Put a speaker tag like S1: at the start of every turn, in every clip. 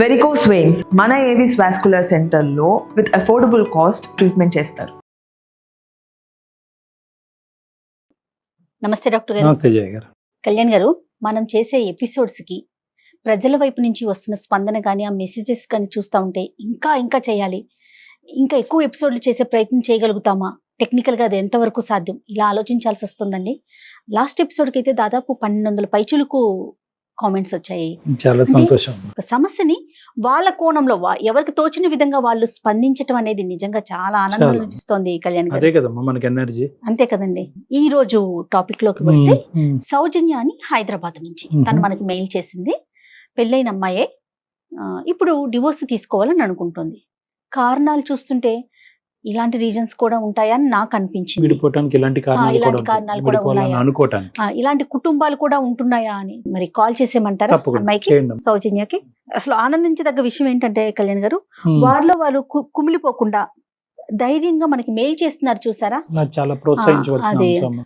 S1: Varicose veins మన Avis vascular సెంటర్లో with affordable cost treatment చేస్తారు.
S2: నమస్తే డాక్టర్ గారు.
S3: నమస్తే జయ గారు.
S2: కళ్యాణ్ గారు, మనం చేసే ఎపిసోడ్స్కి ప్రజల వైపు నుంచి వస్తున్న స్పందన కానీ ఆ మెసేజెస్ కానీ చూస్తూ ఉంటే ఇంకా చేయాలి, ఇంకా ఎక్కువ ఎపిసోడ్లు చేసే ప్రయత్నం చేయగలుగుతామా, టెక్నికల్గా అది ఎంతవరకు సాధ్యం, ఇలా ఆలోచించాల్సి వస్తుందండి. లాస్ట్ ఎపిసోడ్కి అయితే దాదాపు 1200 పైచులకు కామెంట్స్ వచ్చాయి.
S3: చాలా సంతోషం.
S2: ఒక సమస్యని వాళ్ళ కోణంలో ఎవరికి తోచిన విధంగా వాళ్ళు స్పందించడం అనేది నిజంగా చాలా ఆనందం అనిపిస్తోంది కళ్యాణ్ గారు.
S3: అదే కదమ్మా మనకి ఎనర్జీ.
S2: అంతే కదండి. ఈ రోజు టాపిక్ లోకి వస్తే సౌజన్య అని హైదరాబాద్ నుంచి తను మనకి మెయిల్ చేసింది. పెళ్ళైన అమ్మాయే, ఇప్పుడు డివోర్స్ తీసుకోవాలని అనుకుంటుంది. కారణాలు చూస్తుంటే ఇలాంటి రీజన్స్ కూడా ఉంటాయని నాకు అనిపించింది.
S3: విడిపోవడానికి ఇలాంటి
S2: కారణాలు కూడా ఉన్నాయా, ఇలాంటి కుటుంబాలు కూడా ఉంటున్నాయా అని మరి కాల్ చేసేయమంటారా అమ్మాయికి, సౌజన్యకి? అసలు ఆనందించదగ్గ విషయం ఏంటంటే కళ్యాణ్ గారు, వారిలో వారు కుమిలిపోకుండా ధైర్యంగా మనకి మెయిల్ చేస్తున్నారు చూసారా,
S3: చాలా ప్రోత్సహించవలసిన.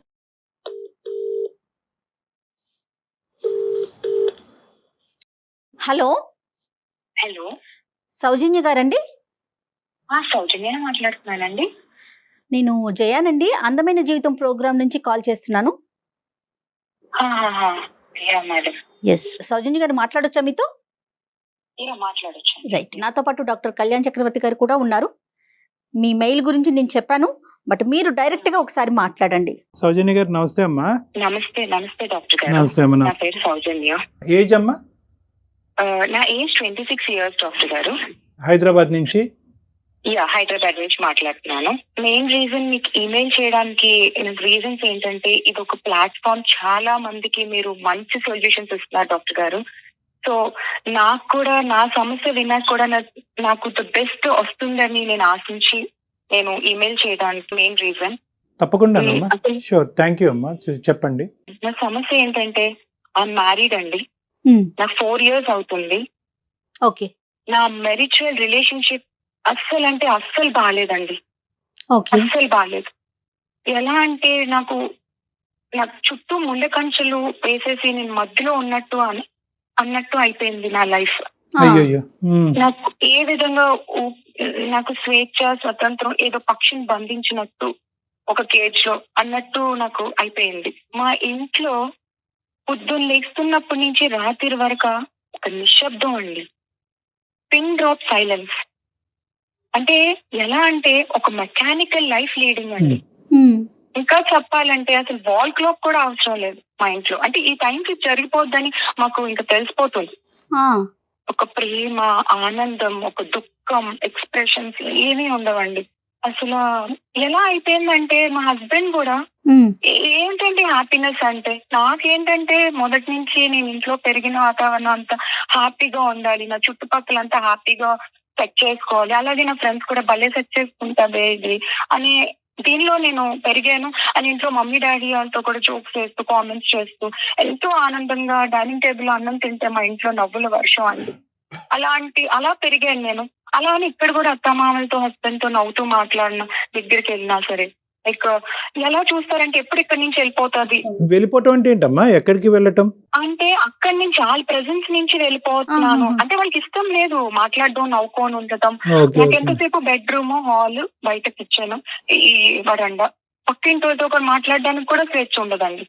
S2: హలో
S4: హలో,
S2: సౌజన్య గారండి?
S4: సౌజన్య మాట్లాడుతున్నానండి.
S2: నేను జయానండి, అందమైన జీవితం ప్రోగ్రామ్ నుంచి కాల్ చేస్తున్నాను. ఎస్, సౌజన్య గారు మాట్లాడొచ్చా మీతో?
S4: మాట్లాడొచ్చు.
S2: రైట్, నాతో పాటు డాక్టర్ కళ్యాణ్ చక్రవర్తి గారు కూడా ఉన్నారు. మీ మెయిల్ గురించి నేను చెప్పాను, బట్ మీరు డైరెక్ట్ గా ఒకసారి మాట్లాడండి.
S3: సౌజన్య గారు నమస్తే అమ్మా.
S4: నమస్తే డాక్టర్ గారు.
S3: నమస్తే అమ్మా.
S4: నా పేరు సౌజన్య.
S3: ఏజ్ అమ్మా?
S4: నా ఏజ్ 26 ఇయర్స్ డాక్టర్ గారు.
S3: హైదరాబాద్ నుంచి?
S4: హైదరాబాద్ నుంచి మాట్లాడుతున్నాను. మెయిన్ రీజన్ మీకు ఈమెయిల్ చేయడానికి రీజన్స్ ఏంటంటే, ఇది ఒక ప్లాట్ఫామ్, చాలా మందికి మీరు మంచి సొల్యూషన్స్ ఇస్తున్నారు డాక్టర్ గారు. సో నాకు కూడా నా సమస్య విన్నాక కూడా నాకు ద బెస్ట్ వస్తుందని నేను ఆశించి నేను ఈమెయిల్ చేయడానికి మెయిన్ రీజన్.
S3: తప్పకుండా షూర్, థ్యాంక్ యూ అమ్మా. చెప్పండి.
S4: నా సమస్య ఏంటంటే, ఐఎమ్ మ్యారీడ్ అండి. నాకు 4 years అవుతుంది.
S2: ఓకే.
S4: నా మెరిచువల్ రిలేషన్షిప్ అస్సలు బాగాలేదండి. అస్సలు బాగాలేదు. ఎలా అంటే నాకు చుట్టూ ముండె కంచెలు వేసేసి నేను మధ్యలో అన్నట్టు అయిపోయింది నా లైఫ్. నాకు ఏ విధంగా నాకు స్వేచ్ఛ స్వతంత్రం ఏదో పక్షిని బంధించినట్టు ఒక కేజ్ లో అన్నట్టు నాకు అయిపోయింది. మా ఇంట్లో పొద్దున్న లేస్తున్నప్పటి నుంచి రాత్రి వరకు ఒక నిశ్శబ్దం అండి. Pin drop silence. అంటే ఎలా అంటే ఒక మెకానికల్ లైఫ్ లీడింగ్ అండి. ఇంకా చెప్పాలంటే అసలు వాల్ క్లాక్ కూడా అవసరం లేదు మా ఇంట్లో. అంటే ఈ టైంకి జరిగిపోద్దని మాకు ఇంకా తెలిసిపోతుంది. ఒక ప్రేమ, ఆనందం, ఒక దుఃఖం, ఎక్స్ప్రెషన్స్ ఏమీ ఉండవండి. అసలు ఎలా అయిపోయిందంటే మా హస్బెండ్ కూడా ఏంటంటే హ్యాపీనెస్ అంటే, నాకేంటంటే మొదటి నుంచి నేను ఇంట్లో పెరిగిన వాతావరణం అంతా హ్యాపీగా ఉండాలి, నా చుట్టుపక్కల అంతా హ్యాపీగా సెట్ చేసుకోవాలి, అలాగే నా ఫ్రెండ్స్ కూడా భలే సెట్ చేసుకుంటా బేబీ అని దీనిలో నేను పెరిగాను. అని ఇంట్లో మమ్మీ డాడీ వాళ్ళతో కూడా జోక్స్ చేస్తూ కామెంట్స్ చేస్తూ ఎంతో ఆనందంగా డైనింగ్ టేబుల్ అన్నం తింటే మా ఇంట్లో నవ్వుల వర్షం అండి. అలా పెరిగాను నేను. అలా అని ఇక్కడ కూడా అత్తమామలతో హస్బెండ్ తో నవ్వుతూ మాట్లాడిన దగ్గరికి వెళ్ళినా సరే ఎలా చూస్తారంటే ఎప్పుడు ఇక్కడి నుంచి
S3: వెళ్ళిపోవటం అంటే ఏంటమ్మా? ఎక్కడికి వెళ్ళటం
S4: అంటే అక్కడి నుంచి వాళ్ళ ప్రెజెన్స్ నుంచి వెళ్ళిపోతున్నాను. అంటే వాళ్ళకి ఇష్టం లేదు మాట్లాడడం, నవ్వుకొని ఉండటం. నాకు ఎంతసేపు బెడ్రూమ్, హాల్, బయట కిచెన్, ఈ వరండా, పక్కింటితో కూడా మాట్లాడడానికి కూడా స్వేచ్ఛ ఉండదండి.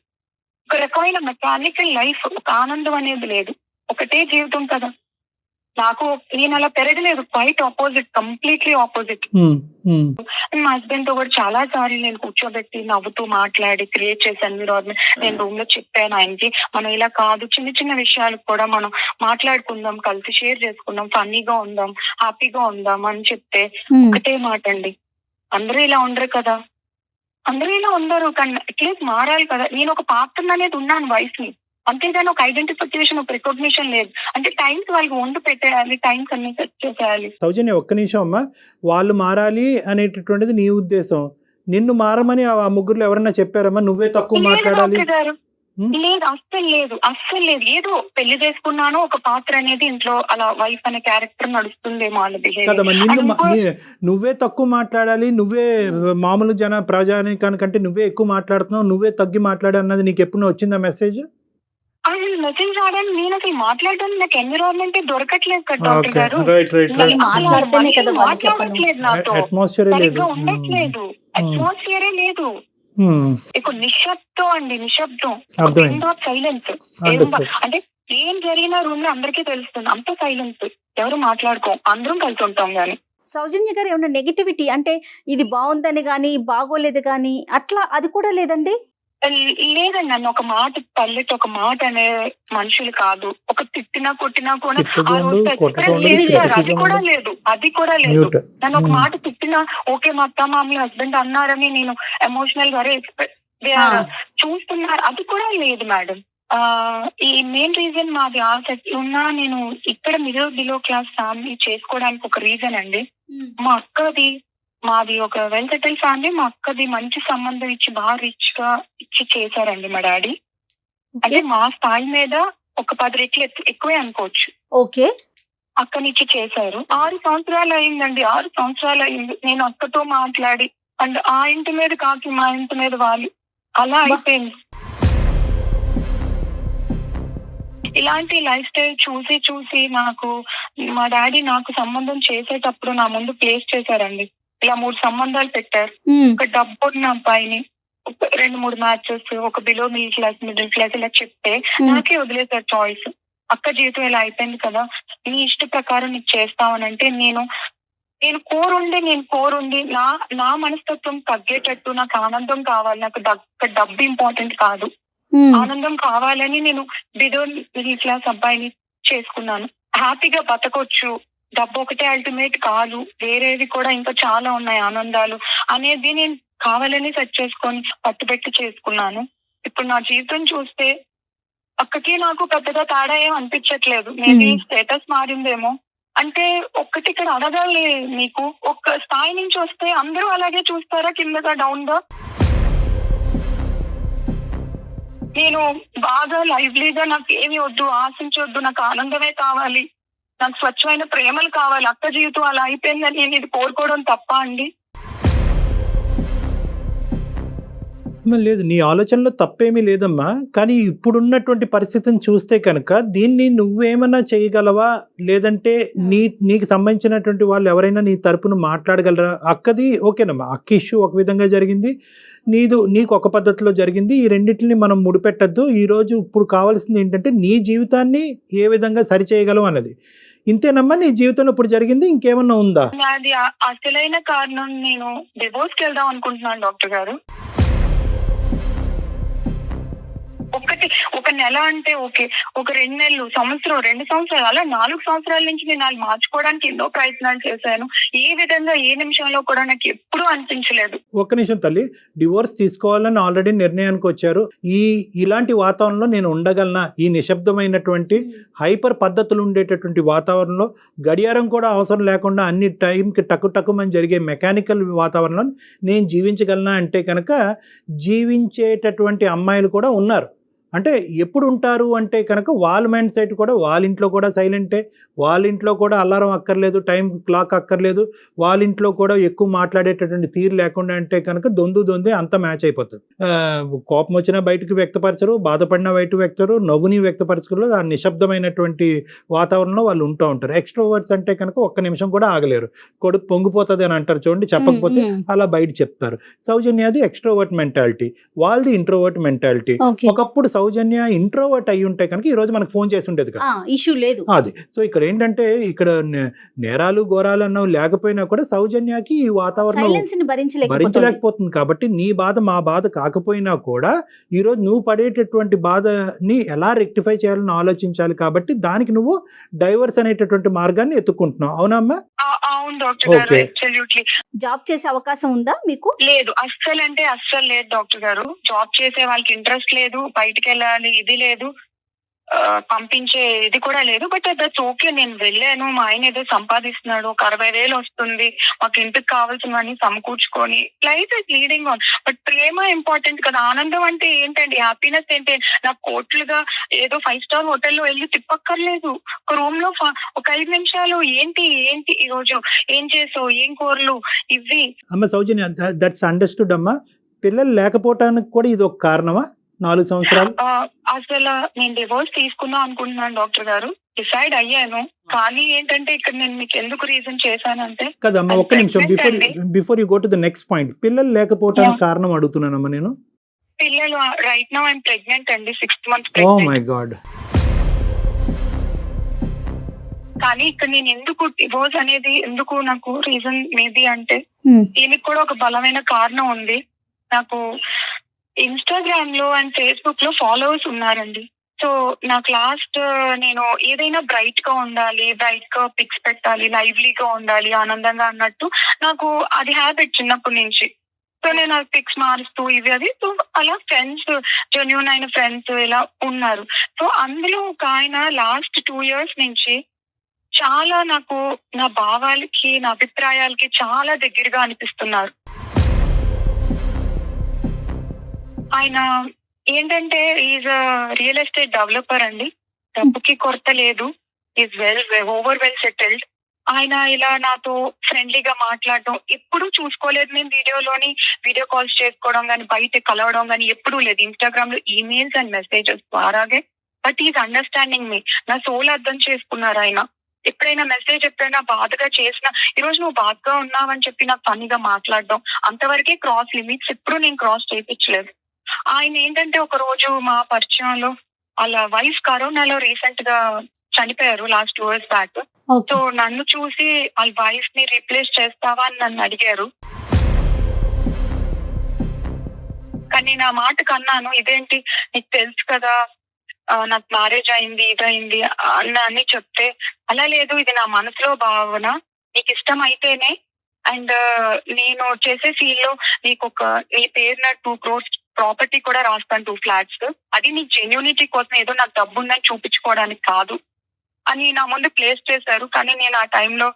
S4: ఒక రకమైన మెకానికల్ లైఫ్, ఒక ఆనందం అనేది లేదు. ఒకటే జీవితం కదా. నాకు నేను అలా పెరగలేదు, క్వైట్ ఆపోజిట్, కంప్లీట్లీ ఆపోజిట్. మా హస్బెండ్ తో కూడా చాలా సార్లు నేను కూర్చోబెట్టి నవ్వుతూ మాట్లాడి క్రియేట్ చేశాను. నేను రూమ్ లో చెప్పాను ఆయనకి, మనం ఇలా కాదు, చిన్న చిన్న విషయాలు కూడా మనం మాట్లాడుకుందాం, కలిసి షేర్ చేసుకుందాం, ఫన్నీగా ఉందాం, హ్యాపీగా ఉందాం అని చెప్తే ఒకటే మాట అండి, అందరూ ఇలా ఉండరు కదా, అందరూ ఇలా ఉండరు కానీ అట్లీస్ట్ మారాలి కదా. నేను ఒక పాత్ర అనేది ఉన్నాను వైఫ్ ని, అంతేగాని ఒక ఐడెంటిఫికేషన్, ఒక రికగ్నిషన్ లేదు. అంటే టైమ్స్ వాళ్ళకి వండు పెట్టేయాలి, టైమ్స్ అన్ని సెట్ చేసేయాలి.
S3: సౌజన్య ఒక్క నిమిషం అమ్మా. వాళ్ళు మారాలి అనేటటువంటిది నీ ఉద్దేశం. నిన్ను మారమని ఆ ముగ్గురులో ఎవరన్నా చెప్పారమ్మా? నువ్వే తక్కువ మాట్లాడాలి?
S4: లేదు, అస్సలు లేదు. ఏదో పెళ్లి చేసుకున్నాను, ఒక పాత్ర అనేది ఇంట్లో అలా వైఫ్ అనే క్యారెక్టర్ నడుస్తుందేమో వాళ్ళ బిహేవియర్.
S3: నువ్వే తక్కువ మాట్లాడాలి, నువ్వే మామూలు ప్రజానికానికంటే నువ్వే ఎక్కువ మాట్లాడుతున్నావు, నువ్వే తగ్గి మాట్లాడాలి అన్నది నీకు ఎప్పుడు వచ్చిందా మెసేజ్?
S4: అసలు మెసేజ్ రావడానికి నేను అసలు మాట్లాడడానికి నాకు ఎన్విరాన్మెంట్ దొరకట్లేదు కదా డాక్టర్
S3: ఓకే,
S4: గారు.
S3: రైట్ రైట్
S2: మళ్ళీ
S3: రైట్.
S2: మాట్లాడితేనే కదా వాళ్ళు
S4: మాట్లాడట్లేదు నాతో,
S3: అట్మాస్ఫియర్ లేదు.
S4: సరిగ్గా ఉండట్లేదు, అట్మాస్ఫియరే లేదు. ఇక నిశ్శబ్దం అండి, నిశ్శబ్దం,
S3: అర్థమైంది.
S4: సైలెన్స్.
S3: Understood.
S4: అంటే ఏం జరిగినా రూమ్ లో అందరికీ తెలుస్తుంది, అంత సైలెన్స్, ఎవరు మాట్లాడుకోం, అందరం కలిసి ఉంటాం గానీ.
S2: సౌజన్య గారు ఏమన్నా నెగిటివిటీ అంటే ఇది బాగుందని కానీ బాగోలేదు కానీ అట్లా అది కూడా లేదండి?
S4: లేదండి, నన్ను ఒక మాట పల్లెట్ ఒక మాట అనే మనుషులు కాదు. ఒక తిట్టినా కొట్టినా కూడా ఆ రోజు అది కూడా లేదు, అది కూడా లేదు. నన్ను ఒక మాట తిట్టినా ఓకే మా అత్త మామూలు హస్బెండ్ అన్నారని నేను ఎమోషనల్ గా చూస్తున్నారు, అది కూడా లేదు మేడం. ఈ మెయిన్ రీజన్ మాది ఆసక్తి ఉన్నా నేను ఇక్కడ బిలో క్లాస్ ఫ్యామిలీ చేసుకోవడానికి ఒక రీజన్ అండి. మా అక్కది మాది ఒక వెల్ సెటిల్ ఫ్యామిలీ. మా అక్కది మంచి సంబంధం ఇచ్చి బాగా రిచ్ గా ఇచ్చి చేశారండి మా డాడీ. అంటే మా స్థాయి మీద ఒక 10 రెట్లు ఎక్కువే అనుకోవచ్చు.
S2: ఓకే,
S4: అక్కనిచ్చి చేశారు. 6 సంవత్సరాలు అయిందండి, 6 సంవత్సరాలు అయింది నేను అక్కతో మాట్లాడి. అండ్ ఆ ఇంటి మీద కాకి మా ఇంటి మీద వాళ్ళు అలా అయిపోయింది. ఇలాంటి లైఫ్ స్టైల్ చూసి చూసి నాకు మా డాడీ నాకు సంబంధం చేసేటప్పుడు నా ముందు ప్లేస్ చేశారండి. ఇలా 3 సంబంధాలు పెట్టారు. ఒక డబ్బు ఉన్న అబ్బాయిని, 2-3 మ్యాచెస్, ఒక బిలో మిడిల్ క్లాస్ ఇలా చెప్తే నాకే వదిలేసారు చాయిస్. అక్క జీవితం ఇలా అయిపోయింది కదా, నీ ఇష్ట ప్రకారం నీకు చేస్తావనంటే నేను కోరుండి నా మనస్తత్వం తగ్గేటట్టు నాకు ఆనందం కావాలి, నాకు డబ్బు ఇంపార్టెంట్ కాదు, ఆనందం కావాలని నేను బిలో మిడిల్ క్లాస్ అబ్బాయిని చేసుకున్నాను. హ్యాపీగా బతకొచ్చు, డబ్బు ఒకటే అల్టిమేట్ కాదు, వేరేవి కూడా ఇంకా చాలా ఉన్నాయి ఆనందాలు అనేది నేను కావాలని సెట్ చేసుకొని పట్టుబెట్టి చేసుకున్నాను. ఇప్పుడు నా జీవితం చూస్తే అక్కకి నాకు పెద్దగా తేడా ఏం అనిపించట్లేదు. మేబీ స్టేటస్ మారిందేమో. అంటే ఒక్కటి ఇక్కడ అడగాలి, మీకు ఒక స్థాయి నుంచి వస్తే అందరూ అలాగే చూస్తారా కిందగా డౌన్ గా? నేను బాగా లైవ్లీగా నాకు ఏమి వద్దు, ఆశించొద్దు, నాకు ఆనందమే కావాలి, నాకు స్వచ్ఛమైన ప్రేమలు కావాలి, అక్క జీవితం అలా అయిపోయిందని నేను ఇది కోరుకోవడం తప్ప అండి?
S3: లేదు, నీ ఆలోచనలో తప్పేమీ లేదమ్మా. కానీ ఇప్పుడున్నటువంటి పరిస్థితిని చూస్తే కనుక దీన్ని నువ్వేమన్నా చేయగలవా, లేదంటే నీకు సంబంధించినటువంటి వాళ్ళు ఎవరైనా నీ తరపున మాట్లాడగలరా? అక్కది ఓకేనమ్మా, అక్క ఇష్యూ ఒక విధంగా జరిగింది, నీకు ఒక పద్ధతిలో జరిగింది. ఈ రెండింటిని మనం ముడిపెట్టద్దు. ఈరోజు ఇప్పుడు కావాల్సింది ఏంటంటే నీ జీవితాన్ని ఏ విధంగా సరిచేయగలవు అన్నది. ఇంతేనమ్మా నీ జీవితంలో ఇప్పుడు జరిగింది, ఇంకేమన్నా ఉందా?
S4: అది అసలైన కారణం నేను డివోర్స్కి వెళ్దాం అనుకుంటున్నాను డాక్టర్ గారు. ఒక నెల అంటే ఓకే, ఒక 2 నెలలు, సంవత్సరం, 2 సంవత్సరాలు, అలా 4 సంవత్సరాల నుంచి నేను వాళ్ళు మార్చుకోవడానికి ఎన్నో ప్రయత్నాలు చేశాను. ఏ విధంగా ఏ నిమిషంలో కూడా నాకు ఎప్పుడూ అనిపించలేదు.
S3: ఒక్క నిమిషం తల్లి, డివోర్స్ తీసుకోవాలని ఆల్రెడీ నిర్ణయానికి వచ్చారు. ఇలాంటి వాతావరణంలో నేను ఉండగలనా? ఈ నిశ్శబ్దమైనటువంటి హైపర్ పద్ధతులు ఉండేటటువంటి వాతావరణంలో, గడియారం కూడా అవసరం లేకుండా అన్ని టైంకి టక్కుమని జరిగే మెకానికల్ వాతావరణంలో నేను జీవించగలనా అంటే కనుక జీవించేటటువంటి అమ్మాయిలు కూడా ఉన్నారు. అంటే ఎప్పుడు ఉంటారు అంటే కనుక వాళ్ళ మైండ్ సెట్ కూడా వాళ్ళ ఇంట్లో కూడా సైలెంటే, వాళ్ళ ఇంట్లో కూడా అలారం అక్కర్లేదు, టైం క్లాక్ అక్కర్లేదు, వాళ్ళ ఇంట్లో కూడా ఎక్కువ మాట్లాడేటటువంటి తీరు లేకుండా అంటే కనుక దొందే అంతా మ్యాచ్ అయిపోతుంది. కోపం వచ్చినా బయటకు వ్యక్తపరచరు, బాధపడినా బయటకు వ్యక్తరు, నవ్వుని వ్యక్తపరచరు. ఆ నిశ్శబ్దమైనటువంటి వాతావరణంలో వాళ్ళు ఉంటూ ఉంటారు. ఎక్స్ట్రోవర్ట్స్ అంటే కనుక ఒక్క నిమిషం కూడా ఆగలేరు. కొడుకు పొంగిపోతుంది అని అంటారు చూడండి, చెప్పకపోతే అలా బయట చెప్తారు. సౌజన్యది ఎక్స్ట్రోవర్ట్ మెంటాలిటీ, వాళ్ళది ఇంట్రోవర్ట్ మెంటాలిటీ. ఒకప్పుడు సౌజన్య ఇంట్రోవర్ట్ అయి ఉంటే కనుక ఈ రోజు మనకు ఫోన్ చేసి ఉండేది కదా,
S2: ఇష్యూ లేదు.
S3: అది సో ఇక్కడ ఏంటంటే ఇక్కడ నేరాలు ఘోరాలు అన్నవి లేకపోయినా కూడా సౌజన్యకి ఈ వాతావరణం భరించలేకపోతుంది. కాబట్టి నీ బాధ మా బాధ కాకపోయినా కూడా ఈ రోజు నువ్వు పడేటటువంటి బాధని ఎలా రెక్టిఫై చేయాలని ఆలోచించాలి. కాబట్టి దానికి నువ్వు డైవర్స్ అనేటటువంటి మార్గాన్ని ఎత్తుకుంటున్నావు. అవునమ్మా?
S4: అవును డాక్టర్ గారు, అబ్సల్యూట్లీ.
S2: జాబ్ చేసే అవకాశం ఉందా మీకు?
S4: లేదు, అస్సలు లేదు డాక్టర్ గారు. జాబ్ చేసే వాళ్ళకి ఇంట్రెస్ట్ లేదు, బయటికి వెళ్ళాలి ఇది లేదు, పంపించే ఇది కూడా లేదు. బట్ దట్స్ ఓకే, నేను వెళ్ళాను, మా ఆయన ఏదో సంపాదిస్తున్నాడు, ఒక 60,000 వస్తుంది, మాకు ఇంటికి కావాల్సినవన్నీ సమకూర్చుకొని life is leading on. But ప్రేమ ఇంపార్టెంట్ కదా. ఆనందం అంటే ఏంటండి, హ్యాపీనెస్ ఏంటి? నాకు కోట్లుగా ఏదో 5 స్టార్ హోటల్లో వెళ్ళి తిప్పక్కర్లేదు, ఒక రూమ్ లో ఒక 5 నిమిషాలు ఏంటి ఈ రోజు ఏం చేసావు, ఏం కూరలు, ఇవి.
S3: అమ్మ సౌజన్య, దట్స్ అండర్స్టూడ్ అమ్మా. పిల్లలు లేకపోవటానికి కూడా ఇది ఒక కారణమా? 4 సంవత్సరాలు?
S4: అసలు నేను డివోర్స్ తీసుకుందాం అనుకుంటున్నాను డాక్టర్ గారు, డిసైడ్ అయ్యాను. కానీ ఏంటంటే ఇక్కడ నేను మీకు ఎందుకు రీజన్ చేశానంటే,
S3: కదమ్మా ఒక్క నిమిషం, before you go to the next point, పిల్లలు లేకపోవడానికి కారణం అడుగుతున్నానమ్మా నేను.
S4: పిల్లలు రైట్ నౌ ఐఎమ్ ప్రెగ్నెంట్ అండి, 6th month
S3: ఓ
S4: ప్రెగ్నెంట్.
S3: My god.
S4: కానీ ఇక్కడ నేను ఎందుకు డివోర్స్ అనేది ఎందుకు నాకు రీజన్ మేబీ అంటే దీనికి కూడా ఒక బలమైన కారణం ఉంది. నాకు ఇన్స్టాగ్రామ్ లో అండ్ ఫేస్బుక్ లో ఫాలోవర్స్ ఉన్నారండి. సో నాకు లాస్ట్ నేను ఏదైనా బ్రైట్ గా ఉండాలి, బ్రైట్ గా పిక్స్ పెట్టాలి, లైవ్లీగా ఉండాలి, ఆనందంగా అన్నట్టు నాకు అది హ్యాబిట్ చిన్నప్పటి నుంచి. సో నేను ఆ పిక్స్ మారుస్తూ ఇవి అది, సో అలా ఫ్రెండ్స్, జెన్యూన్ అయిన ఫ్రెండ్స్ ఇలా ఉన్నారు. సో అందులో ఒక ఆయన లాస్ట్ 2 years నుంచి చాలా నాకు నా భావాలకి, నా అభిప్రాయాలకి చాలా దగ్గరగా అనిపిస్తున్నారు. ఆయన ఏంటంటే ఈజ్ రియల్ ఎస్టేట్ డెవలపర్ అండి, డబ్బుకి కొరత లేదు, ఈజ్ ఓవర్ వెల్ సెటిల్డ్. ఆయన ఇలా నాతో ఫ్రెండ్లీగా మాట్లాడడం ఎప్పుడూ చూసుకోలేదు. నేను వీడియో కాల్స్ చేసుకోవడం కానీ, బయట కలవడం కానీ ఎప్పుడూ లేదు. ఇన్స్టాగ్రామ్ లో ఈమెయిల్స్ అండ్ మెసేజెస్ ద్వారాగే. బట్ ఈజ్ అండర్స్టాండింగ్ మీ, నా సోల్ అర్థం చేసుకున్నారు ఆయన. ఎప్పుడైనా మెసేజ్ ఎప్పుడైనా బాధగా చేసినా, ఈ రోజు నువ్వు బాధగా ఉన్నావని చెప్పి నాకు ఫన్నీగా మాట్లాడడం, అంతవరకే క్రాస్ లిమిట్స్. ఎప్పుడు నేను క్రాస్ చేయించలేదు. ఆయన ఏంటంటే ఒక రోజు మా పరిచయంలో వాళ్ళ వైఫ్ కరోనాలో రీసెంట్ గా చనిపోయారు, లాస్ట్ 2 years బ్యాక్. సో నన్ను చూసి వాళ్ళ వైఫ్ ని రీప్లేస్ చేస్తావా అని నన్ను అడిగారు. కానీ నా మాటకు అన్నాను, ఇదేంటి నీకు తెలుసు కదా నాకు మ్యారేజ్ అయింది, ఇదైంది అని చెప్తే, అలా లేదు, ఇది నా మనసులో భావన, నీకు ఇష్టం అయితేనే, అండ్ నేను చేసే ఫీల్డ్ లో నీకు నీ పేరున 2 crores ప్రాపర్టీ కూడా రాస్తాను, 2 flats. అది నీ జెన్యూనిటీ కోసం, ఏదో నాకు డబ్బు ఉందని చూపించుకోవడానికి కాదు అని నా ముందు ప్లేస్ చేశారు. కానీ నేను ఆ టైంలో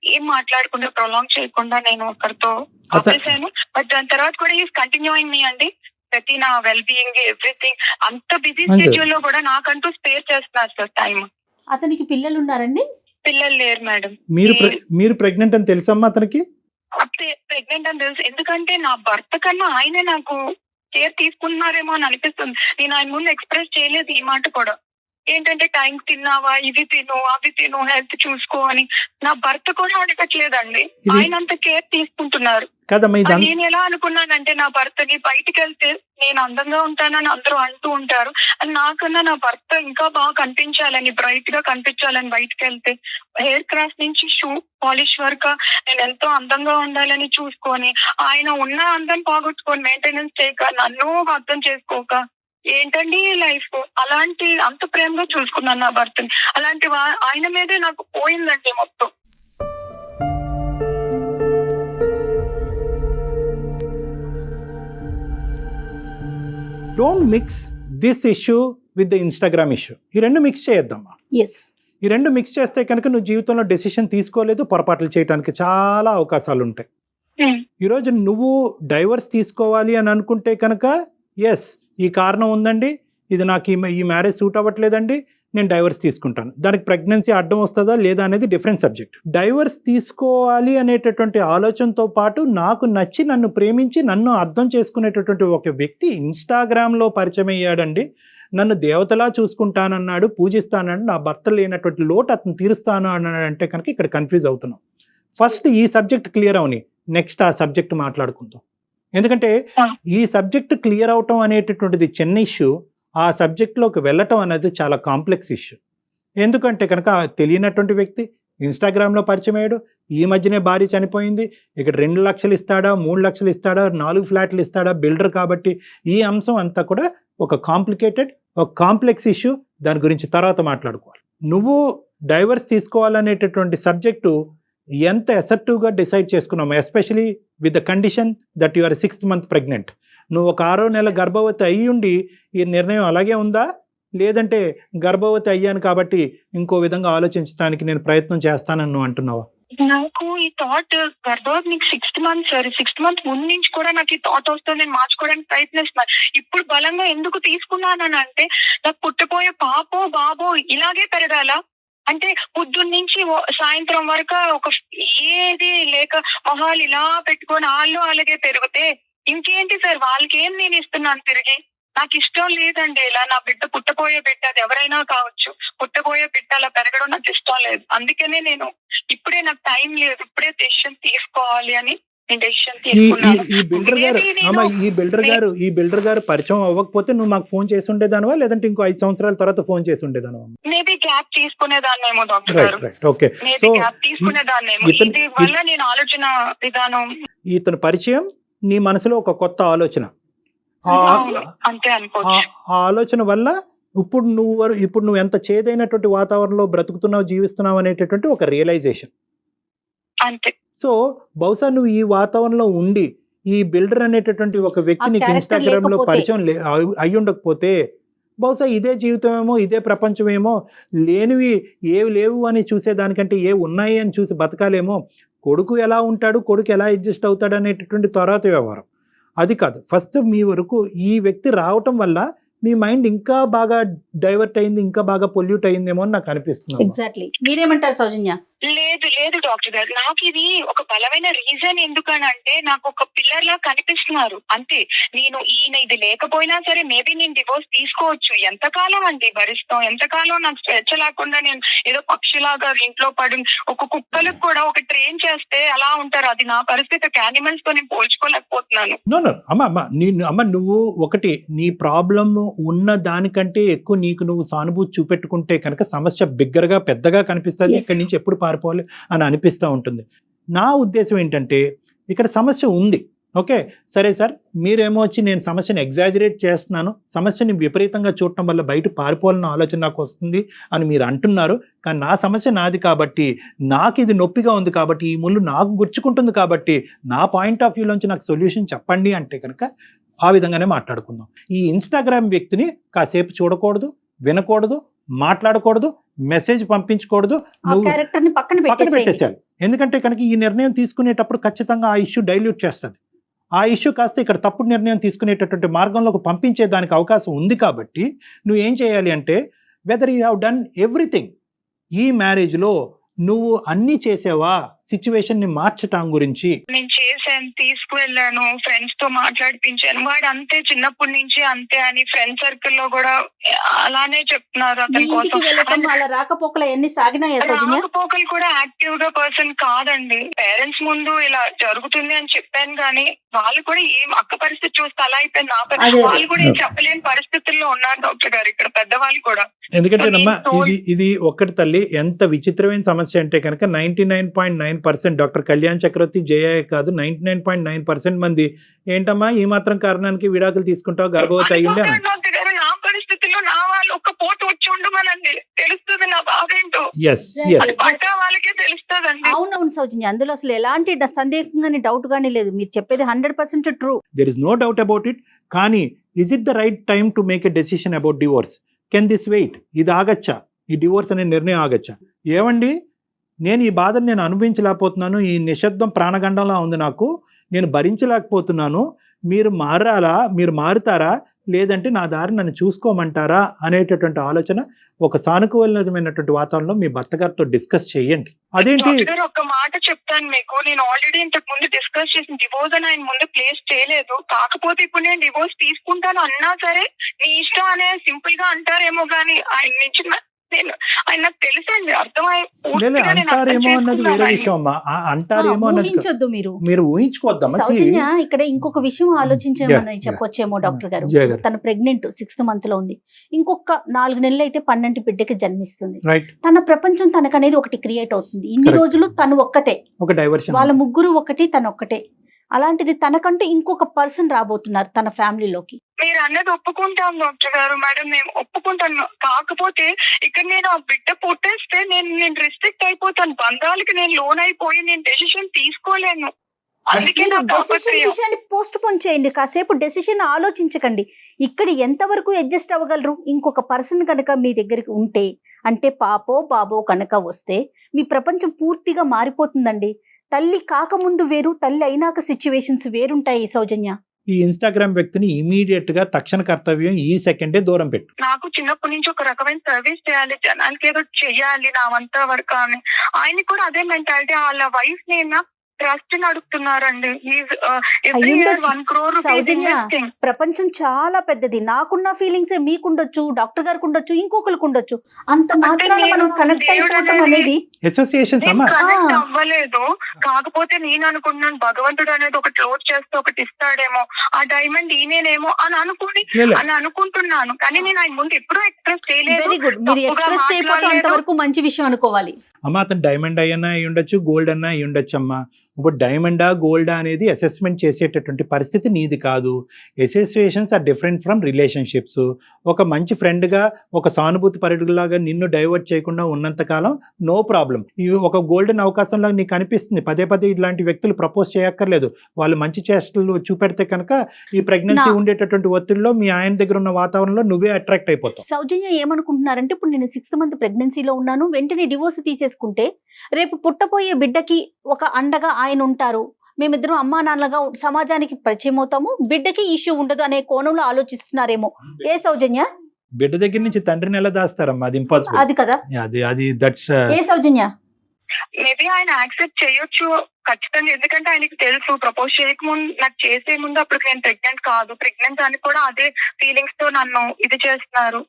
S4: ఏం మాట్లాడకుండా, ప్రొలాంగ్ చేయకుండా నేను ఒకరితో ఆపేశాను. బట్ దాని తర్వాత కూడా ఈజ్ కంటిన్యూయింగ్ మీ అండి. ప్రతి నా వెల్ బీయింగ్ ఎవ్రీథింగ్, అంత బిజీ షెడ్యూల్ లో కూడా నాకంటూ స్పేర్ చేస్తున్నారు సార్ టైం.
S2: అతనికి పిల్లలు ఉన్నారండి?
S4: పిల్లలు లేరు మేడం.
S3: మీరు ప్రెగ్నెంట్ అని తెలుసమ్మా అతనికి?
S4: ప్రెగ్నెంట్ అని తెలుసు, ఎందుకంటే నా భర్త కన్నా ఆయనే నాకు కేర్ తీసుకున్నారేమో అని అనిపిస్తుంది. నేను ఆయన ముందు ఎక్స్ప్రెస్ చేయలేదు ఈ మాట కూడా. ఏంటంటే టైం తిన్నావా, ఇవి తిను, అవి తిను, హెల్త్ చూసుకో అని నా భర్త కూడా అడగట్లేదండి. ఆయన అంత కేర్ తీసుకుంటున్నారు. నేను ఎలా అనుకున్నానంటే, నా భర్తని బయటికి వెళ్తే నేను అందంగా ఉంటానని అందరూ అంటూ ఉంటారు, అని నాకన్నా నా భర్త ఇంకా బాగా కనిపించాలని, బ్రైట్ గా కనిపించాలని బయటకు వెళ్తే, హెయిర్ క్రాఫ్ట్ నుంచి షూ పాలిష్ వరకు నేను ఎంతో అందంగా ఉండాలని చూసుకొని, ఆయన ఉన్న అందం పోగొట్టుకొని మెయింటెనెన్స్ చేయక, నన్ను అర్థం చేసుకోక, ఏంటండి లైఫ్. అలాంటి అంత ప్రేమగా చూసుకున్నాను నా భర్తని. అలాంటి ఆయన మీదే నాకు పోయిందండి మొత్తం.
S3: Don't mix this issue with the Instagram issue. ఈ రెండు మిక్స్ చేయొద్దమ్మా. ఈ రెండు మిక్స్ చేస్తే కనుక నువ్వు జీవితంలో డెసిషన్ తీసుకోలేదు, పొరపాట్లు చేయడానికి చాలా అవకాశాలు ఉంటాయి. ఈరోజు నువ్వు డైవర్స్ తీసుకోవాలి అని అనుకుంటే కనుక, ఎస్ ఈ కారణం ఉందండి, ఇది నాకు ఈ మ్యారేజ్ సూట్ అవ్వట్లేదండి, నేను డైవర్స్ తీసుకుంటాను. దానికి ప్రెగ్నెన్సీ అడ్డం వస్తుందా లేదా అనేది డిఫరెంట్ సబ్జెక్ట్. డైవర్స్ తీసుకోవాలి అనేటటువంటి ఆలోచనతో పాటు నాకు నచ్చి, నన్ను ప్రేమించి, నన్ను అర్థం చేసుకునేటటువంటి ఒక వ్యక్తి ఇన్స్టాగ్రామ్లో పరిచయం అయ్యాడండి. నన్ను దేవతలా చూసుకుంటానన్నాడు, పూజిస్తానన్నాడు, నా భర్త లేనటువంటి లోటు అతను తీరుస్తాను అన్నాడు అంటే కనుక ఇక్కడ కన్ఫ్యూజ్ అవుతున్నాం. ఫస్ట్ ఈ సబ్జెక్ట్ క్లియర్ అవని, నెక్స్ట్ ఆ సబ్జెక్ట్ మాట్లాడుకుందాం. ఎందుకంటే ఈ సబ్జెక్ట్ క్లియర్ అవటం అనేటటువంటిది చిన్న ఇష్యూ, ఆ సబ్జెక్ట్లోకి వెళ్ళటం అనేది చాలా కాంప్లెక్స్ ఇష్యూ. ఎందుకంటే కనుక తెలియనటువంటి వ్యక్తి ఇన్స్టాగ్రామ్లో పరిచయం అయ్యాడు, ఈ మధ్యనే భార్య చనిపోయింది, ఇక్కడ 2 లక్షలు ఇస్తాడా, 3 లక్షలు ఇస్తాడా, 4 ఫ్లాట్లు ఇస్తాడా, బిల్డర్ కాబట్టి ఈ అంశం అంతా కూడా ఒక కాంప్లికేటెడ్, ఒక కాంప్లెక్స్ ఇష్యూ. దాని గురించి తర్వాత మాట్లాడుకోవాలి. నువ్వు డైవర్స్ తీసుకోవాలనేటటువంటి సబ్జెక్టు ఎంత అసర్టివ్గా డిసైడ్ చేసుకున్నాము, especially with the condition that you are 6th month pregnant. నువ్వు ఒక 6వ నెల గర్భవతి అయ్యి ఉండి ఈ నిర్ణయం అలాగే ఉందా, లేదంటే గర్భవతి అయ్యాను కాబట్టి ఇంకో విధంగా ఆలోచించడానికి నేను ప్రయత్నం చేస్తానని నువ్వు అంటున్నావా?
S4: నాకు ఈ థాట్ గర్భవతి నీకు 6th month sir, 6th month ముందు నుంచి కూడా నాకు ఈ థాట్ వస్తుంది, నేను మార్చుకోవడానికి ప్రయత్నిస్తున్నాను. ఇప్పుడు బలంగా ఎందుకు తీసుకున్నానని అంటే, నాకు పుట్టపోయే పాపో బాబో ఇలాగే పెరగాల అంటే, పొద్దున్న నుంచి సాయంత్రం వరకు ఒక ఏది లేక మొహాలు ఇలా పెట్టుకొని వాళ్ళు అలాగే పెరిగితే ఇంకేంటి సార్, వాళ్ళకి ఏం నేను ఇస్తున్నాను తిరిగి? నాకు ఇష్టం లేదండి ఇలా. నా బిడ్డ పుట్టబోయే బిడ్డ, అది ఎవరైనా కావచ్చు, పుట్టబోయే బిడ్డ అలా పెరగడం నాకు ఇష్టం లేదు. అందుకనే నేను ఇప్పుడే నాకు టైం లేదు, ఇప్పుడే డెసిషన్ తీసుకోవాలి అని నేను డెసిషన్ తీసుకున్నాను.
S3: ఈ బిల్డర్ గారు అమ్మ, ఈ బిల్డర్ గారు పరిచయం అవ్వకపోతే నువ్వు మాకు ఫోన్ చేసి ఉండేదానివా, లేదంటే ఇంకో 5 సంవత్సరాల తర్వాత ఫోన్ చేసి ఉండేదానివా?
S4: మేబీ గ్యాప్ తీసుకునేదాన్నేమో డాక్టర్ గారు,
S3: ఓకే.
S4: మేబీ గ్యాప్ తీసుకునేదాన్నేమో. ఇది వల్ల నేను ఆలోచన విధానం,
S3: ఇతని పరిచయం నీ మనసులో ఒక కొత్త ఆలోచన,
S4: అంతే అనుకోవచ్చు.
S3: ఆ ఆలోచన వల్ల ఇప్పుడు నువ్వు ఎంత చేదైనటువంటి వాతావరణంలో బ్రతుకుతున్నావు, జీవిస్తున్నావు అనేటటువంటి ఒక రియలైజేషన్
S4: అంతే.
S3: సో బహుశా నువ్వు ఈ వాతావరణంలో ఉండి ఈ బిల్డర్ అనేటటువంటి ఒక వ్యక్తి నీకు ఇన్స్టాగ్రామ్ లో పరిచయం అయి ఉండకపోతే బహుశా ఇదే జీవితమేమో, ఇదే ప్రపంచమేమో, లేనివి ఏవి లేవు అని చూసేదానికంటే ఏ ఉన్నాయి అని చూసి బతకాలేమో. కొడుకు ఎలా ఉంటాడు, కొడుకు ఎలా అడ్జస్ట్ అవుతాడు అనేటటువంటి తర్వాత వ్యవహారం అది కాదు. ఫస్ట్ మీ వరకు ఈ వ్యక్తి రావటం వల్ల మీ మైండ్ ఇంకా బాగా డైవర్ట్ అయింది, ఇంకా బాగా పొల్యూట్ అయిందేమో అని నాకు అనిపిస్తుంది.
S2: ఎగ్జాక్ట్లీ. మీరేమంటారు సౌజన్య?
S4: లేదు డాక్టర్ గారు, నాకు ఇది ఒక బలమైన రీజన్. ఎందుకనంటే నాకు ఒక పిల్లర్ లా కనిపిస్తున్నారు అంతే. నేను ఈయన ఇది లేకపోయినా సరే మేబీ నేను డివోర్స్ తీసుకోవచ్చు. ఎంతకాలం అండి భరిస్తాం, ఎంతకాలం నాకు స్వేచ్ఛ లేకుండా నేను ఏదో పక్షిలాగా ఇంట్లో పడి. ఒక కుక్కలకు కూడా ఒక ట్రైన్ చేస్తే అలా ఉంటారు, అది నా పరిస్థితి. యానిమల్స్ తో నేను పోల్చుకోలేకపోతున్నాను.
S3: అమ్మ నువ్వు ఒకటి, నీ ప్రాబ్లం ఉన్న దానికంటే ఎక్కువ నీకు నువ్వు సానుభూతి చూపెట్టుకుంటే కనుక సమస్య బిగ్గరగా పెద్దగా కనిపిస్తుంది. ఇక్కడి నుంచి ఎప్పుడు పారిపోవాలి అని అనిపిస్తూ ఉంటుంది. నా ఉద్దేశం ఏంటంటే ఇక్కడ సమస్య ఉంది, ఓకే సరే సార్, మీరేమో వచ్చి నేను సమస్యను ఎగ్జాజరేట్ చేస్తున్నాను, సమస్యని విపరీతంగా చూడటం వల్ల బయట పారిపోవాలన్న ఆలోచన నాకు వస్తుంది అని మీరు అంటున్నారు. కానీ నా సమస్య నాది కాబట్టి, నాకు ఇది నొప్పిగా ఉంది కాబట్టి, ఈ ముళ్ళు నాకు గుచ్చుకుంటుంది కాబట్టి, నా పాయింట్ ఆఫ్ వ్యూలోంచి నాకు సొల్యూషన్ చెప్పండి అంటే కనుక ఆ విధంగానే మాట్లాడుకుందాం. ఈ ఇన్స్టాగ్రామ్ వ్యక్తిని కాసేపు చూడకూడదు, వినకూడదు, మాట్లాడకూడదు, మెసేజ్ పంపించకూడదు, పక్కన పెట్టేసేయాలి. ఎందుకంటే కనుక ఈ నిర్ణయం తీసుకునేటప్పుడు ఖచ్చితంగా ఆ ఇష్యూ డైల్యూట్ చేస్తుంది. ఆ ఇష్యూ కాస్త ఇక్కడ తప్పుడు నిర్ణయం తీసుకునేటటువంటి మార్గంలోకి పంపించే దానికి అవకాశం ఉంది. కాబట్టి నువ్వు ఏం చేయాలి అంటే, whether you have done everything, ఈ మ్యారేజ్లో నువ్వు అన్ని చేసావా సిచ్యువేషన్ ని మార్చటం గురించి?
S4: నేను చేశాను, తీసుకువెళ్ళాను, ఫ్రెండ్స్ తో మాట్లాడిపించాను. వాడు అంతే, చిన్నప్పటి నుంచి అంతే అని ఫ్రెండ్ సర్కిల్ లో కూడా అలానే చెప్తున్నారు. రాకపోకలు కూడా యాక్టివ్ గా పర్సన్ కాదండి. పేరెంట్స్ ముందు ఇలా జరుగుతుంది అని చెప్పాను కానీ వాళ్ళు కూడా ఏం అక్క పరిస్థితి చూస్తే అలా అయిపోయింది. వాళ్ళు కూడా ఏం చెప్పలేని పరిస్థితుల్లో ఉన్నారు డాక్టర్ గారు, ఇక్కడ పెద్దవాళ్ళు కూడా.
S3: ఎందుకంటేనమ్మా ఇది ఒక్కటి తల్లి, ఎంత విచిత్రమైన సమస్య అంటే కనుక 99.9% డాక్టర్ కళ్యాణ్ చక్రవర్తి జయ కాదు, 99.9% మంది ఏంటమ్మా ఈ మాత్రం కారణానికి విడాకులు తీసుకుంటావు, గర్భవతి అయ్యి ఉండే.
S4: నా పరిస్థితుల్లో నా వాళ్ళు ఒక్క పోటు వచ్చి ఉండమనండి, తెలుస్తుంది నా బాధ ఏంటో. వాళ్ళకే తెలుస్తుందండి.
S2: అవునవును సౌజన్య, అందులో అసలు ఎలాంటి సందేహం గానీ డౌట్ గానీ లేదు. మీరు చెప్పేది 100% true.
S3: There is no doubt about it. కానీ is it the right time to make a decision about divorce? Can this wait? ఇది ఆగచ్చా? ఈ డివోర్స్ అనే నిర్ణయం ఆగచ్చా? ఏమండి, నేను ఈ బాధను నేను అనుభవించలేకపోతున్నాను, ఈ నిశ్శబ్దం ప్రాణగండంలా ఉంది నాకు, నేను భరించలేకపోతున్నాను, మీరు మారాలా, మీరు మారుతారా, లేదంటే నా దారి నన్ను చూసుకోమంటారా అనేటటువంటి ఆలోచన ఒక సానుకూలమైనటువంటి వాతావరణంలో మీ భర్త గారితో డిస్కస్ చేయండి. అదేంటి
S4: ఒక మాట చెప్తాను మీకు, నేను ఆల్రెడీ ఇంతకు ముందు డిస్కస్ చేసిన డివోర్స్ అని ఆయన ముందు ప్లేస్ చేయలేదు. కాకపోతే ఇప్పుడు నేను డివోర్స్ తీసుకుంటాను అన్నా సరే నీ ఇష్టం అనే సింపుల్ గా అంటారేమో గానీ ఆయన నుంచి ఆయన నాకు తెలుసండి,
S3: అంటారేమో అన్నది వేరే విషయం అమ్మా. అంటారేమో అన్నది మీరు ఊహించుకోవద్దమ్మా.
S2: సౌజన్య, ఇక్కడ ఇంకొక విషయం ఆలోచించామని చెప్పొచ్చేమో డాక్టర్ గారు. తన ప్రెగ్నెంట్ 6th month లో ఉంది. ఇంకొక 4 నెలలు అయితే 12 బిడ్డకి జన్మిస్తుంది. తన ప్రపంచం తనకనేది ఒకటి క్రియేట్ అవుతుంది. ఇన్ని రోజులు తను ఒక్కతే,
S3: ఒక డైవర్షన్,
S2: వాళ్ళ ముగ్గురు ఒకటి, తను ఒక్కటే. అలాంటిది తనకంటూ ఇంకొక పర్సన్ రాబోతున్నారు తన ఫ్యామిలీలోకి.
S4: మీరు అన్నది ఒప్పుకుంటాం డాక్టర్ గారు, మేడం మేము ఒప్పుకుంటాను. కాకపోతే ఇక్కడ నేను ఆ బిడ్డ పుట్టేస్తే నేను రిస్ట్రిక్ట్ అయిపోతాను, బంధాలకి నేను లోన్ అయిపోయి నేను డెసిషన్ తీసుకోలేను.
S2: పోస్ట్ పోన్ చేయండి, కాసేపు డెసిషన్ ఆలోచించకండి. ఇక్కడ ఎంతవరకు అడ్జస్ట్ అవ్వగలరు? ఇంకొక పర్సన్ కనుక మీ దగ్గరికి ఉంటే, అంటే పాపో బాబో కనుక వస్తే మీ ప్రపంచం పూర్తిగా మారిపోతుందండి. తల్లి కాకముందు వేరు, తల్లి అయినాక సిచ్యువేషన్స్ వేరుంటాయి సౌజన్య.
S3: ఈ ఇన్స్టాగ్రామ్ వ్యక్తిని ఇమీడియట్ గా తక్షణ కర్తవ్యం ఈ సెకండే దూరం పెట్టు.
S4: నాకు చిన్నప్పటి నుంచి ఒక రకమైన సర్వీస్ చేయాలి, జనానికి ఏదో చెయ్యాలి నా వంత వరకు అని. ఆయన కూడా అదే మెంటాలిటీ. వాళ్ళ వైఫ్ నేను ట్రస్ట్ అడుగుతున్నారండి. ఎవ్రీ
S2: అయ్యుండొచ్చు.
S4: ఇయర్ 1 crore rupees
S2: సౌజన్య,
S4: investing.
S2: ప్రపంచం చాలా పెద్దది. నాకున్న ఫీలింగ్స్ మీకుండొచ్చు, డాక్టర్ గారికి ఉండొచ్చు, ఇంకొకరికి ఉండొచ్చు. అంత మాత్రాన
S4: నేను
S2: మనం కనెక్ట్
S4: దేవుడు
S2: అయిపోవటం అనేది
S3: అసోసియేషన్స్
S4: నేను
S3: అమ్మా.
S4: కనెక్ట్
S2: ఆ.
S4: అవ్వలేదు. కాకపోతే నేను అనుకున్నాను భగవంతుడు అనేది ఒకటి లోడ్ చేస్తే ఒకటి ఇస్తాడేమో, ఆ డైమండ్ ఈయనేమో అని అనుకుంటున్నాను. కానీ నేను ఆయన ముందు ఎప్పుడూ ఎక్స్ప్రెస్ చేయలేదు.
S2: Very good. మీరు
S4: తప్పుగా
S2: ఎక్స్ప్రెస్ చేయకపోవడం
S4: మాట్లాడలేదు.
S2: అంతవరకు మంచి విషయం అనుకోవాలి.
S3: అమ్మ అతను డైమండ్ అయ్యన్నా అయి ఉండొచ్చు, గోల్డ్ అన్నా అయి ఉండొచ్చు అమ్మా. ఇప్పుడు డైమండా గోల్డా అనేది అసెస్మెంట్ చేసేటటువంటి పరిస్థితి నీది కాదు. Associations are different from relationships. ఒక మంచి ఫ్రెండ్గా, ఒక సానుభూతి పరుడులాగా నిన్ను డైవర్ట్ చేయకుండా ఉన్నంతకాలం నో ప్రాబ్లం. ఇవి ఒక గోల్డెన్ అవకాశంలాగా నీకు అనిపిస్తుంది. పదే పదే ఇలాంటి వ్యక్తులు ప్రపోజ్ చేయక్కర్లేదు. వాళ్ళు మంచి చేష్టలు చూపెడితే కనుక ఈ ప్రెగ్నెన్సీ ఉండేటటువంటి ఒత్తిడిలో మీ ఆయన దగ్గర ఉన్న వాతావరణంలో నువ్వే అట్రాక్ట్ అయిపోతావు.
S2: సౌజన్య ఏమనుకుంటున్నారంటే, ఇప్పుడు నేను 6th month ప్రెగ్నెన్సీలో ఉన్నాను, వెంటనే డివోర్స్ తీసేసుకుంటే రేపు పుట్టపోయే బిడ్డకి ఒక అండగా ఆయన ఉంటారు, మేమిద్దరం అమ్మా నాన్నలుగా సమాజానికి పరిచయం అవుతాము, బిడ్డకి ఇష్యూ ఉండదు అనే కోణంలో ఆలోచిస్తున్నారేమో. ఏ సౌజన్య?
S3: బిడ్డ దగ్గర నుంచి తండ్రిని ఎలా దాస్తారమ్మా? అది ఇంపాసిబుల్.
S2: అది కదా.
S3: అది దట్స్
S2: ఏ సౌజన్య?
S4: మేబీ ఆయన యాక్సెప్ట్ చేయొచ్చు ఖచ్చితంగా. ఎందుకంటే ఆయనకి తెలుసు ప్రపోజ్ చేయకముందు, నాకు చేసే ముందు అప్పుడు నేను ప్రెగ్నెంట్ కాదు, ప్రెగ్నెంట్ అని కూడా అదే ఫీలింగ్స్ తో నన్ను ఇది చేస్తున్నారు.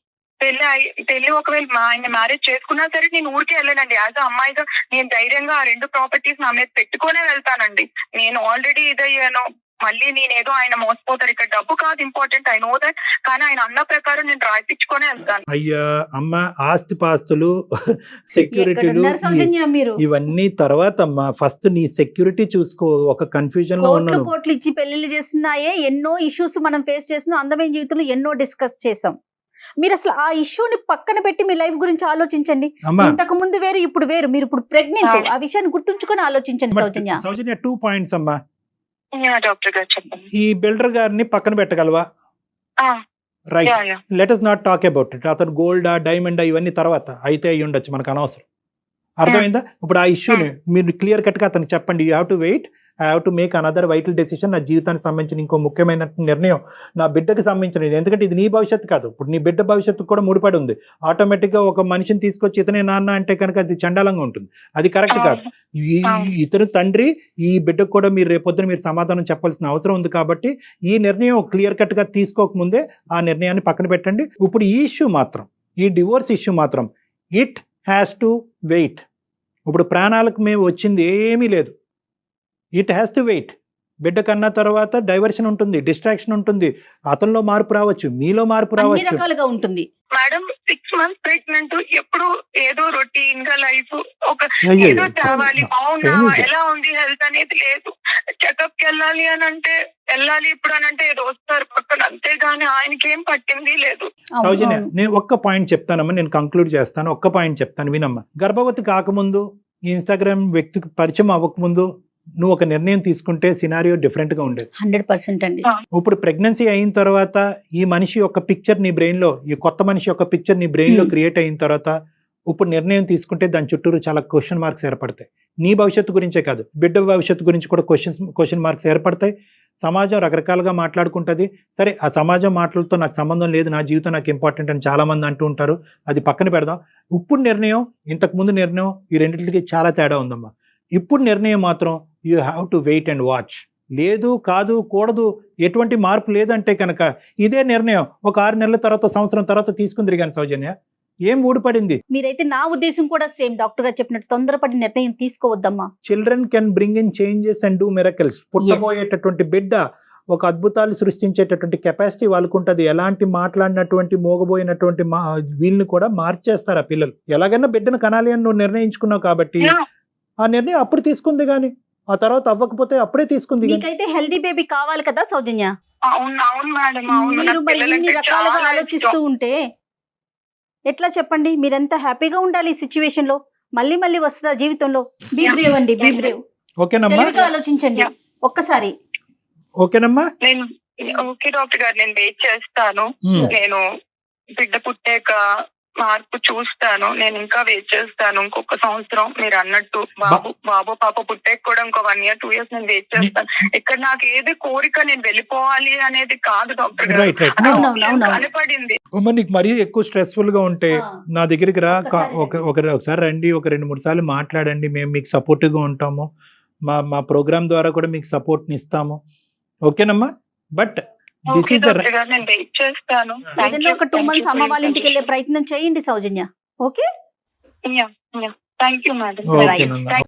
S4: పెళ్లి ఒకవేళ ఆయన మ్యారేజ్ చేసుకున్నా సరే నేను ఊరికే వెళ్ళానండి. యాజ్ అ అమ్మాయిగా నేను ధైర్యంగా ఆ 2 ప్రాపర్టీస్ నా మీద పెట్టుకునే వెళ్తానండి. నేను ఆల్రెడీ ఇదయ్యాను. మళ్ళీ నేనేదో ఆయన మోసపోతారు, ఇక్కడ డబ్బు కాదు ఇంపార్టెంట్, ఐ నో దట్. కానీ ఆయన అన్న ప్రకారం నేను రాయిపించుకునే వెళ్తాను.
S3: అయ్యా అమ్మ, ఆస్తి పాస్తులు, సెక్యూరిటీలు,
S2: ఎక్కడున్నారు సౌజన్య మీరు?
S3: ఇవన్నీ తర్వాత అమ్మా. ఫస్ట్ నీ సెక్యూరిటీ చూసుకో. ఒక కన్ఫ్యూజన్ లో ఉన్నాను.
S2: కోట్లు ఇచ్చి పెళ్లిళ్ళు చేస్తున్నాయే, ఎన్నో ఇష్యూస్ మనం ఫేస్ చేస్తున్నాం. అందమైన జీవితంలో ఎన్నో డిస్కస్ చేసాం. మీరు అసలు ఆ ఇష్యూని పక్కన పెట్టి మీ లైఫ్ గురించి ఆలోచించండి.
S3: అమ్మా,
S2: ఇంతకు ముందు వేరు, ఇప్పుడు వేరు. మీరు ఇప్పుడు ప్రెగ్నెంట్, ఆ విషయాన్ని గుర్తుంచుకొని ఆలోచించండి సౌజన్య.
S3: సౌజన్య 2 points అమ్మా.
S4: డాక్టర్ గారు చెప్పండి.
S3: ఈ బిల్డర్ గారిని పక్కన పెట్టగలవా? Right. Let us not talk about it. అతను గోల్డా డైమండా ఇవన్నీ తర్వాత అయితే అయ్యి ఉండొచ్చు, మనకు అనవసరం. అర్థమైందా? ఇప్పుడు ఆ ఇష్యూని మీరు క్లియర్ కట్ గా అతనికి చెప్పండి. You have to wait, I have to make another vital decision. నా జీవితానికి సంబంధించిన ఇంకో ముఖ్యమైన నిర్ణయం, నా బిడ్డకి సంబంధించినది. ఎందుకంటే ఇది నీ భవిష్యత్తు కాదు, ఇప్పుడు నీ బిడ్డ భవిష్యత్తు కూడా ముడిపడి ఉంది. ఆటోమేటిక్గా ఒక మనిషిని తీసుకొచ్చి ఇతనే నాన్న అంటే కనుక అది చండాలంగా ఉంటుంది. అది కరెక్ట్ కాదు. ఇతను తండ్రి, ఈ బిడ్డకు కూడా మీరు రేపొద్దున మీరు సమాధానం చెప్పాల్సిన అవసరం ఉంది. కాబట్టి ఈ నిర్ణయం క్లియర్ కట్ గా తీసుకోకముందే ఆ నిర్ణయాన్ని పక్కన పెట్టండి. ఇప్పుడు ఈ ఇష్యూ మాత్రం, ఈ డివోర్స్ ఇష్యూ మాత్రం ఇట్ హ్యాస్ టు వెయిట్. ఇప్పుడు ప్రాణాలకు మేము వచ్చింది ఏమీ లేదు. It has to wait. బిడ్డ కన్నా తర్వాత డైవర్షన్ ఉంటుంది, డిస్ట్రాక్షన్ ఉంటుంది, అతనిలో మార్పు రావచ్చు, మీలో మార్పు
S2: అన్ని
S3: రావచ్చు.
S2: రకాలుగా ఉంటుంది.
S4: మేడం 6 months ప్రెగ్నెంట్, ఎప్పుడు ఏదో రొటీన్ గా లైఫ్ ఒక
S3: అయ్యో,
S4: ఏదో తేవాలి, బాగున్నా
S3: ఏమీ లేదు.
S4: ఎలా ఉంది హెల్త్ అనేది లేదు. చెకప్ కి వెళ్ళాలి అని అంటే వెళ్ళాలి, ఇప్పుడు అని అంటే ఏదో వస్తారు పక్కన, అంతేగాని ఆయనకి ఏం పట్టింది లేదు.
S2: అవును,
S3: సౌజన్య,
S2: అవును.
S3: నేను ఒక్క పాయింట్ చెప్తానమ్మా, నేను కంక్లూడ్ చేస్తాను. ఒక్క పాయింట్ చెప్తాను వినమ్మా. గర్భవతి కాకముందు, ఈ ఇన్స్టాగ్రామ్ వ్యక్తికి పరిచయం అవ్వకముందు నువ్వు ఒక నిర్ణయం తీసుకుంటే సినారియో డిఫరెంట్ గా ఉండేది.
S2: 100% అండి.
S3: ఇప్పుడు ప్రెగ్నెన్సీ అయిన తర్వాత ఈ మనిషి యొక్క పిక్చర్ నీ బ్రెయిన్ లో, ఈ కొత్త మనిషి యొక్క పిక్చర్ నీ బ్రెయిన్ లో క్రియేట్ అయిన తర్వాత ఇప్పుడు నిర్ణయం తీసుకుంటే దాని చుట్టూరు చాలా క్వశ్చన్ మార్క్స్ ఏర్పడతాయి. నీ భవిష్యత్తు గురించే కాదు, బిడ్డ భవిష్యత్తు గురించి కూడా క్వశ్చన్ మార్క్స్ ఏర్పడతాయి. సమాజం రకరకాలుగా మాట్లాడుకుంటుంది. సరే, ఆ సమాజం మాటలతో నాకు సంబంధం లేదు, నా జీవితం నాకు ఇంపార్టెంట్ అని చాలా మంది అంటూ ఉంటారు. అది పక్కన పెడదాం. ఇప్పుడు నిర్ణయం, ఇంతకు ముందు నిర్ణయం, ఈ రెండింటికి చాలా తేడా ఉందమ్మా. ఇప్పుడు నిర్ణయం మాత్రం you have to wait and watch. లేదు, కాదు, కూడదు, ఎటువంటి మార్పు లేదంటే కనుక ఇదే నిర్ణయం ఒక 6 నెలల తర్వాత, సంవత్సరం తర్వాత తీసుకుంది కానీ సౌజన్య ఏం ఊడిపడింది.
S2: మీరైతే నా ఉద్దేశం కూడా సేమ్ డాక్టర్ గారు చెప్పినట్టు తొందరపడి నిర్ణయం తీసుకోవద్దమ్మా.
S3: Children can bring in changes and do miracles. పుట్టబోయేటటువంటి బిడ్డ ఒక అద్భుతాలు సృష్టించేటటువంటి కెపాసిటీ వాళ్ళకు ఉంటుంది. ఎలాంటి మాట్లాడినటువంటి మోగబోయినటువంటి వీళ్ళని కూడా మార్చేస్తారు ఆ పిల్లలు. ఎలాగైనా బిడ్డను కనాలి అని నువ్వు నిర్ణయించుకున్నావు కాబట్టి ఆ నిర్ణయం అప్పుడు తీసుకుంది, కానీ ఆ తర్వాత అవ్వకపోతే అప్పుడే తీసుకుంది.
S2: మీకైతే హెల్దీ బేబీ కావాలి కదా సౌజన్య?
S4: అవును అవును మేడం, అవును.
S2: మీరు
S4: నాకు
S2: మరి ఇన్ని
S4: పిల్లలంటే
S2: రకాలుగా
S4: చాలా
S2: ఆలోచిస్తూ
S4: ఇష్టం.
S2: ఉంటే ఎట్లా చెప్పండి? మీరెంత హ్యాపీగా ఉండాలి ఈ సిచ్యువేషన్ లో. మళ్ళీ మళ్ళీ వస్తుందా జీవితంలో? బీ బ్రేవ్ అండి, బీ బ్రేవ్.
S3: ఓకేనమ్మా,
S2: తెలివిగా ఆలోచించండి ఒక్కసారి.
S3: ఓకేనమ్మా.
S4: నేను ఓకే డాక్టర్ గారు, నేను వెయిట్ చేస్తాను. నేను బిడ్డ పుట్టాక మార్పు చూస్తాను. నేను ఇంకా వెయిట్ చేస్తాను ఇంకొక సంవత్సరం. మీరు అన్నట్టు బాబు పాప పుట్టాక కూడా ఇంకో 1 year 2 years నేను వెయిట్ చేస్తాను. ఇక్కడ నాకు ఏది కోరిక నేను వెళ్ళిపోవాలి అనేది కాదు డాక్టర్ గారు, కనపడింది.
S3: నీకు మరీ ఎక్కువ స్ట్రెస్ఫుల్ గా ఉంటే నా దగ్గరికి రా, ఒకసారి రండి, ఒక 2-3 సార్లు మాట్లాడండి, మేము మీకు సపోర్టివ్ గా ఉంటాము. మా ప్రోగ్రామ్ ద్వారా కూడా మీకు సపోర్ట్ని ఇస్తాము. ఓకేనమ్మా? But this
S4: okay
S3: is
S4: doctor గారు, నేను వెయిట్ చేస్తాను.
S2: ఏదైనా ఒక 2 months అమ్మ వాళ్ళ ఇంటికి వెళ్ళే ప్రయత్నం చేయండి Soujanya. Okay,
S4: thank you madam.
S3: ఓకేనమ్మా.